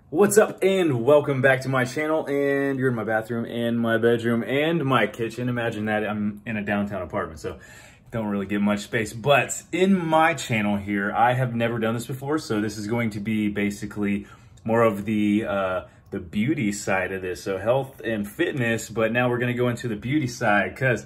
What's up and welcome back to my channel, and you're in my bathroom and my bedroom and my kitchen. Imagine that I'm in a downtown apartment, so don't really get much space. But in my channel here, I have never done this before, so this is going to be basically more of the beauty side of this. So health and fitness, but now we're gonna go into the beauty side because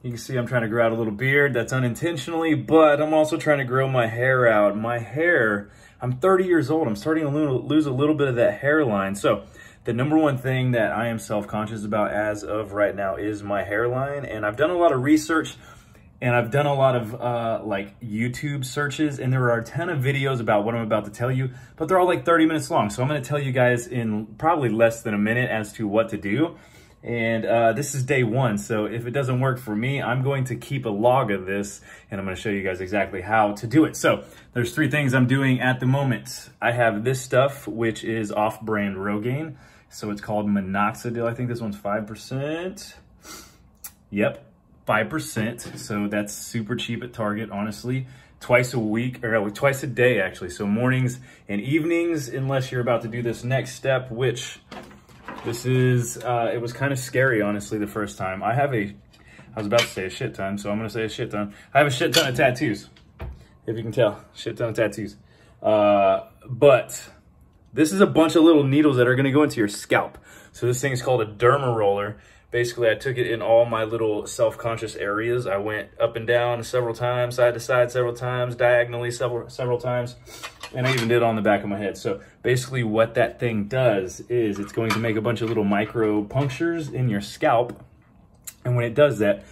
you can see I'm trying to grow out a little beard. That's unintentionally, but I'm also trying to grow my hair out. My hair, I'm 30 years old. I'm starting to lose a little bit of that hairline. So the number one thing that I am self-conscious about as of right now is my hairline. And I've done a lot of research and I've done a lot of like YouTube searches, and there are a ton of videos about what I'm about to tell you, but they're all like 30 minutes long. So I'm gonna tell you guys in probably less than a minute as to what to do. And this is day one, so if it doesn't work for me, I'm going to keep a log of this, and I'm going to show you guys exactly how to do it. So there's three things I'm doing at the moment. I have this stuff, which is off-brand Rogaine. So it's called minoxidil. I think this one's 5%. Yep, 5%. So that's super cheap at Target, honestly. Twice a week, or twice a day, actually. So mornings and evenings, unless you're about to do this next step, which... this is, it was kind of scary, honestly, the first time. I was about to say a shit ton, so I'm going to say a shit ton. I have a shit ton of tattoos, if you can tell. Shit ton of tattoos. But this is a bunch of little needles that are going to go into your scalp. So this thing is called a Derma roller. Basically, I took it in all my little self-conscious areas. I went up and down several times, side to side several times, diagonally several times. And I even did it on the back of my head. So basically what that thing does is it's going to make a bunch of little micro punctures in your scalp. And when it does that,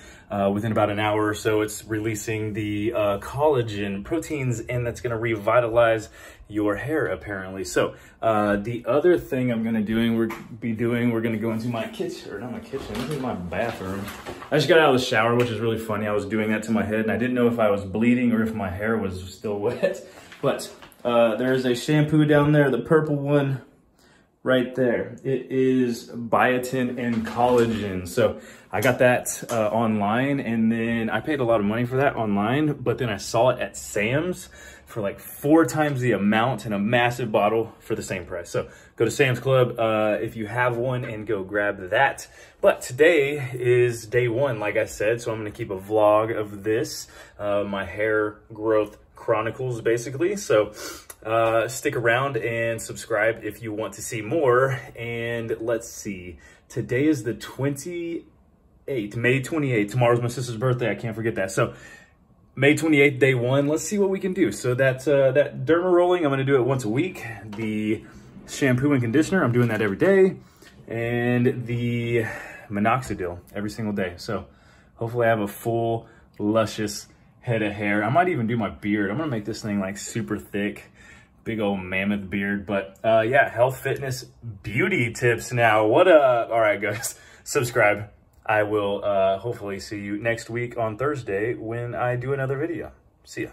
within about an hour or so, it's releasing the collagen proteins, and that's gonna revitalize your hair, apparently. So the other thing I'm gonna we're gonna go into my kitchen, or not my kitchen, this is my bathroom. I just got out of the shower, which is really funny. I was doing that to my head, and I didn't know if I was bleeding or if my hair was still wet. But there's a shampoo down there, the purple one right there. It is biotin and collagen. So I got that online, and then I paid a lot of money for that online, but then I saw it at Sam's for like 4 times the amount in a massive bottle for the same price. So go to Sam's Club if you have one and go grab that. But today is day one, like I said, so I'm gonna keep a vlog of this, my hair growth chronicles, basically. So stick around and subscribe if you want to see more. And let's see, today is the 28th, May 28th. Tomorrow's my sister's birthday, I can't forget that. So May 28th, day one. Let's see what we can do. So that Derma rolling, I'm gonna do it once a week. The shampoo and conditioner, I'm doing that every day. And the minoxidil every single day. So hopefully I have a full, luscious head of hair. I might even do my beard. I'm gonna make this thing like super thick, big old mammoth beard. But yeah, health, fitness, beauty tips now. What up? All right, guys, subscribe. I will hopefully see you next week on Thursday when I do another video. See ya.